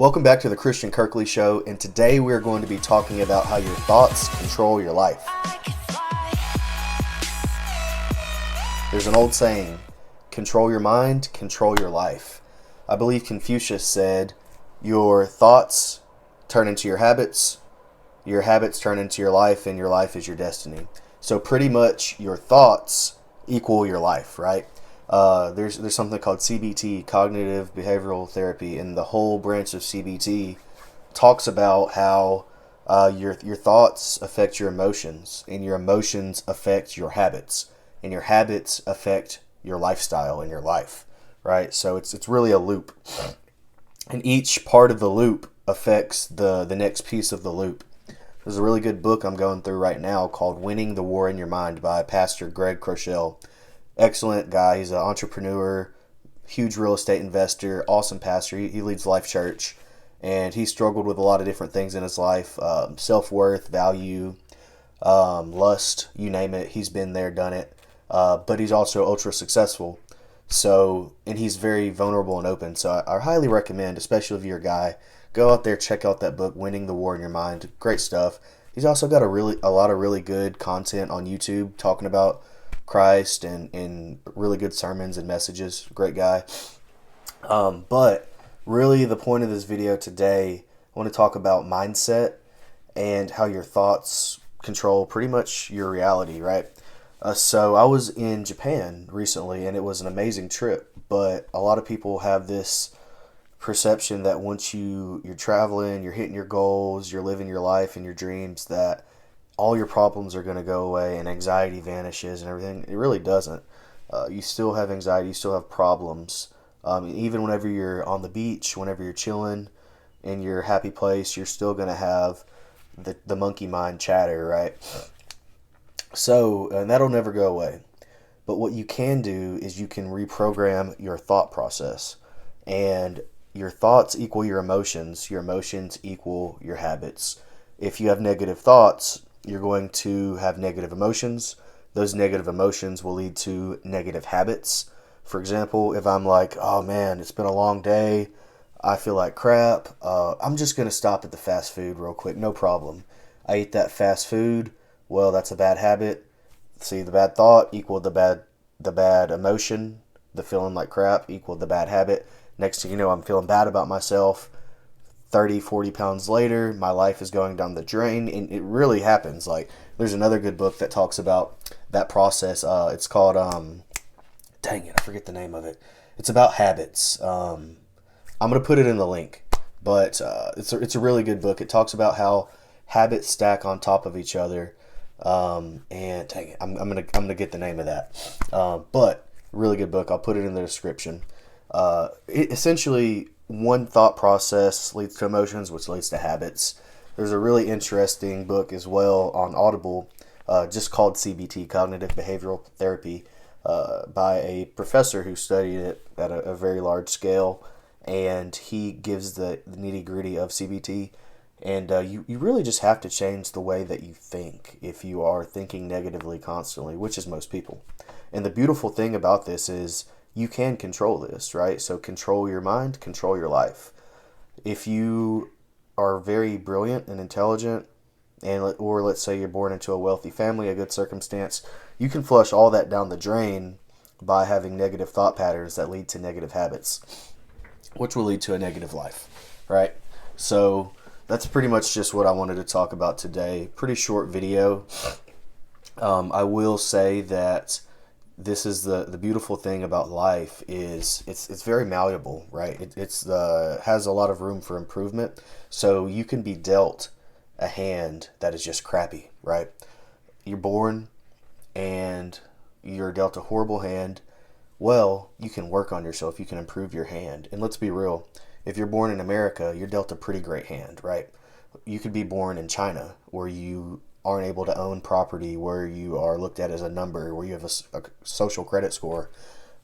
Welcome back to the Christion Show, and today we're going to be talking about how your thoughts control your life. There's an old saying, control your mind, control your life. I believe Confucius said, your thoughts turn into your habits turn into your life, and your life is your destiny. So pretty much your thoughts equal your life, right? There's something called CBT, cognitive behavioral therapy, and the whole branch of CBT talks about how your thoughts affect your emotions, and your emotions affect your habits, and your habits affect your lifestyle and your life, right? So it's really a loop, and each part of the loop affects the next piece of the loop. There's a really good book I'm going through right now called Winning the War in Your Mind by Pastor Craig Groeschel. Excellent guy. He's an entrepreneur, huge real estate investor, awesome pastor. He leads Life Church, and he struggled with a lot of different things in his life, self-worth, value, lust, you name it. He's been there, done it, but he's also ultra successful. So, and he's very vulnerable and open. So I highly recommend, especially if you're a guy, go out there, check out that book, Winning the War in Your Mind. Great stuff. He's also got a lot of really good content on YouTube talking about Christ and really good sermons and messages. Great guy. But really the point of this video today, I want to talk about mindset and how your thoughts control pretty much your reality, right? So I was in Japan recently, and it was an amazing trip, but a lot of people have this perception that once you're traveling, you're hitting your goals, you're living your life and your dreams, that all your problems are going to go away and anxiety vanishes and everything. It really doesn't. You still have anxiety, you still have problems. Even whenever you're on the beach, whenever you're chilling in your happy place, you're still going to have the monkey mind chatter, right? So, and that'll never go away. But what you can do is you can reprogram your thought process. And your thoughts equal your emotions equal your habits. If you have negative thoughts, you're going to have negative emotions. Those negative emotions will lead to negative habits. For example, if I'm like, oh man, it's been a long day, I feel like crap, I'm just going to stop at the fast food real quick, no problem. I eat that fast food, well, that's a bad habit. See, the bad thought equaled the bad emotion, the feeling like crap equaled the bad habit. Next thing you know, I'm feeling bad about myself. 30, 40 pounds later, my life is going down the drain, and it really happens. Like, there's another good book that talks about that process. It's called, dang it, I forget the name of it. It's about habits. I'm going to put it in the link, but it's a really good book. It talks about how habits stack on top of each other, and dang it, I'm gonna get the name of that. But really good book. I'll put it in the description. Essentially, one thought process leads to emotions, which leads to habits. There's a really interesting book as well on Audible, just called CBT, Cognitive Behavioral Therapy, by a professor who studied it at a very large scale, and he gives the nitty-gritty of CBT. And you really just have to change the way that you think if you are thinking negatively constantly, which is most people. And the beautiful thing about this is you can control this, right? So control your mind, control your life. If you are very brilliant and intelligent, or let's say you're born into a wealthy family, a good circumstance, you can flush all that down the drain by having negative thought patterns that lead to negative habits, which will lead to a negative life, right? So that's pretty much just what I wanted to talk about today. Pretty short video. I will say that this is the beautiful thing about life is it's very malleable, right? It's has a lot of room for improvement. So you can be dealt a hand that is just crappy, right? You're born and you're dealt a horrible hand. Well, you can work on yourself. You can improve your hand. And let's be real. If you're born in America, you're dealt a pretty great hand, right? You could be born in China where you aren't able to own property, where you are looked at as a number, where you have a social credit score.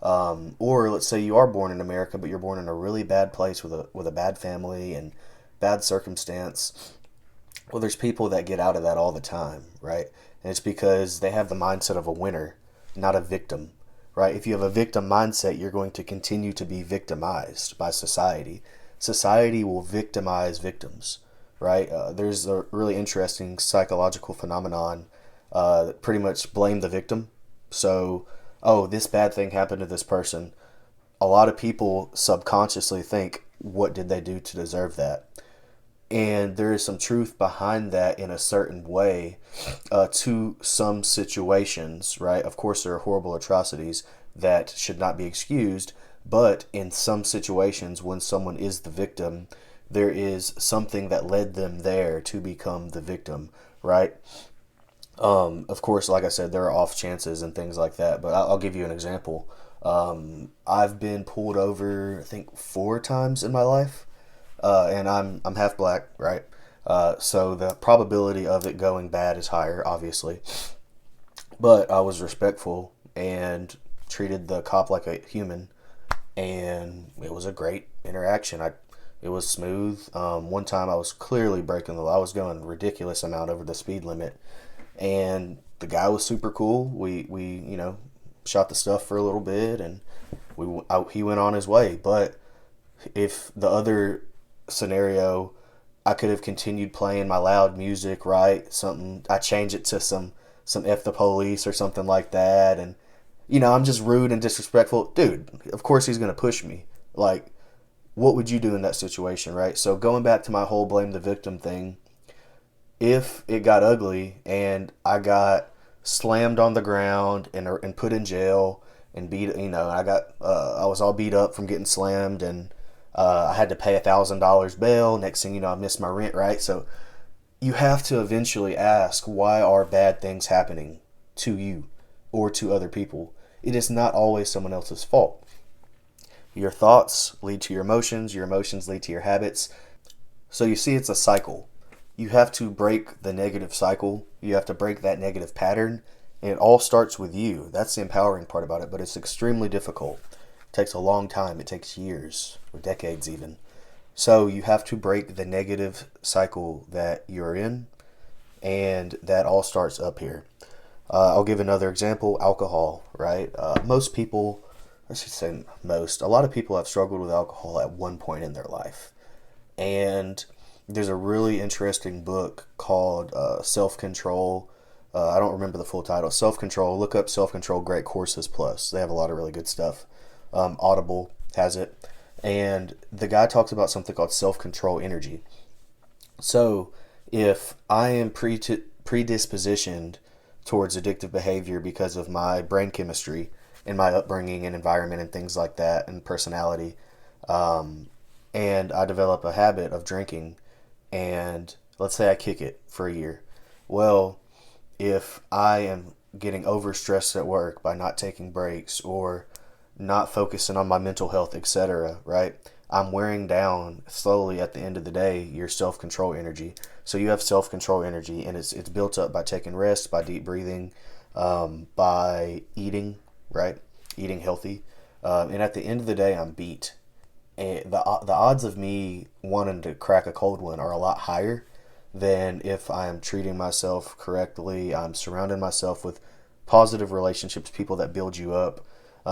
Or let's say you are born in America, but you're born in a really bad place with a bad family and bad circumstance. Well, there's people that get out of that all the time, right? And it's because they have the mindset of a winner, not a victim, right? If you have a victim mindset, you're going to continue to be victimized by society. society will victimize victims, right? There's a really interesting psychological phenomenon that pretty much blame the victim. So, oh, this bad thing happened to this person. A lot of people subconsciously think, what did they do to deserve that? And there is some truth behind that in a certain way to some situations, right? Of course, there are horrible atrocities that should not be excused, but in some situations, when someone is the victim, there is something that led them there to become the victim, right? Of course, like I said, there are off chances and things like that, but I'll give you an example. I've been pulled over, I think, 4 times in my life, and I'm half black, right? So the probability of it going bad is higher, obviously. But I was respectful and treated the cop like a human, and it was a great interaction. It was smooth. One time I was clearly breaking the law. I was going a ridiculous amount over the speed limit, and the guy was super cool. We shot the stuff for a little bit, and he went on his way. But if the other scenario, I could have continued playing my loud music, right? Something I change it to some F the police or something like that, and I'm just rude and disrespectful, dude. Of course he's gonna push me. Like, what would you do in that situation, right? So going back to my whole blame the victim thing, if it got ugly and I got slammed on the ground and put in jail and beat, I was all beat up from getting slammed, and I had to pay $1,000 bail. Next thing you know, I missed my rent, right? So you have to eventually ask, why are bad things happening to you or to other people? It is not always someone else's fault. Your thoughts lead to your emotions lead to your habits. So you see, it's a cycle. You have to break the negative cycle. You have to break that negative pattern. And it all starts with you. That's the empowering part about it, but it's extremely difficult. It takes a long time. It takes years or decades even. So you have to break the negative cycle that you're in, and that all starts up here. I'll give another example, alcohol, right? Most people, I should say most, a lot of people have struggled with alcohol at one point in their life. And there's a really interesting book called Self-Control. I don't remember the full title. Self-Control. Look up Self-Control Great Courses Plus. They have a lot of really good stuff. Audible has it. And the guy talks about something called self-control energy. So if I am predispositioned towards addictive behavior because of my brain chemistry and my upbringing and environment and things like that and personality, and I develop a habit of drinking, and let's say I kick it for a year. Well, if I am getting overstressed at work by not taking breaks or not focusing on my mental health, etc., right? I'm wearing down slowly at the end of the day your self-control energy. So you have self-control energy, and it's built up by taking rest, by deep breathing, by eating, right? Eating healthy. And at the end of the day, I'm beat. And the odds of me wanting to crack a cold one are a lot higher than if I am treating myself correctly. I'm surrounding myself with positive relationships, people that build you up.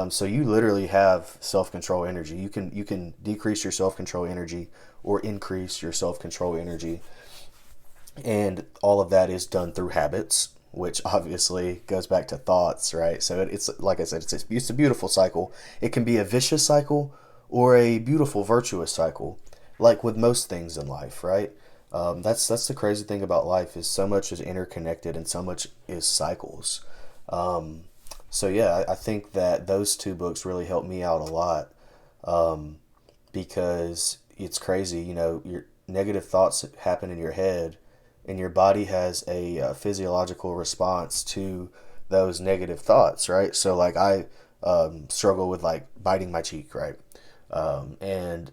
So you literally have self-control energy. You can decrease your self-control energy or increase your self-control energy. And all of that is done through habits, which obviously goes back to thoughts, right? So it's like I said, it's a beautiful cycle. It can be a vicious cycle or a beautiful, virtuous cycle, like with most things in life, right? That's the crazy thing about life, is so much is interconnected and so much is cycles. So yeah, I think that those two books really helped me out a lot, because it's crazy. Your negative thoughts happen in your head, and your body has a physiological response to those negative thoughts, right? So like I struggle with like biting my cheek, right? And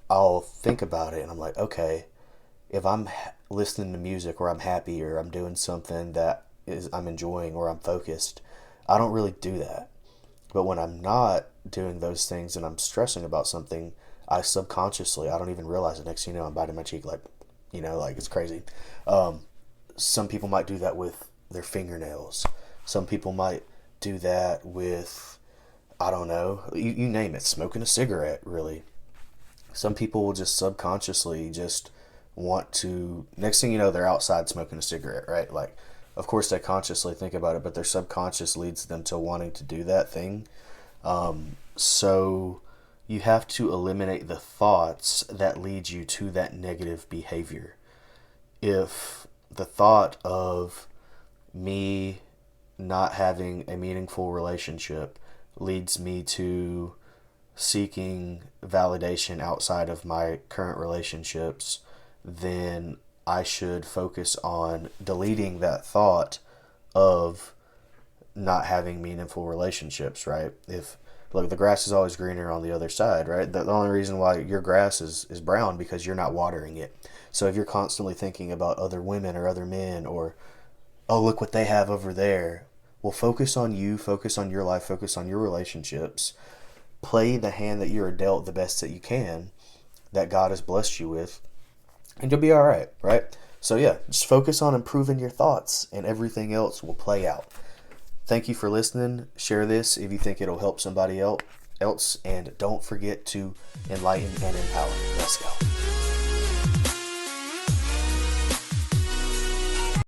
I'll think about it, and I'm like, okay, if I'm listening to music, or I'm happy, or I'm doing something that I'm enjoying, or I'm focused, I don't really do that. But when I'm not doing those things and I'm stressing about something, I subconsciously, I don't even realize it. Next thing you know, I'm biting my cheek, like, like it's crazy. Some people might do that with their fingernails. Some people might do that with, I don't know, you name it, smoking a cigarette, really. Some people will just subconsciously just want to, next thing you know, they're outside smoking a cigarette, right? Like, of course they consciously think about it, but their subconscious leads them to wanting to do that thing. So you have to eliminate the thoughts that lead you to that negative behavior. If the thought of me not having a meaningful relationship leads me to seeking validation outside of my current relationships, then I should focus on deleting that thought of not having meaningful relationships, right? If look, the grass is always greener on the other side, right? The only reason why your grass is brown because you're not watering it. So if you're constantly thinking about other women or other men, or oh, look what they have over there, well, focus on you, focus on your life, focus on your relationships. Play the hand that you're dealt the best that you can, that God has blessed you with, and you'll be all right, right? So yeah, just focus on improving your thoughts, and everything else will play out. Thank you for listening. Share this if you think it'll help somebody else, and don't forget to enlighten and empower. Let's go.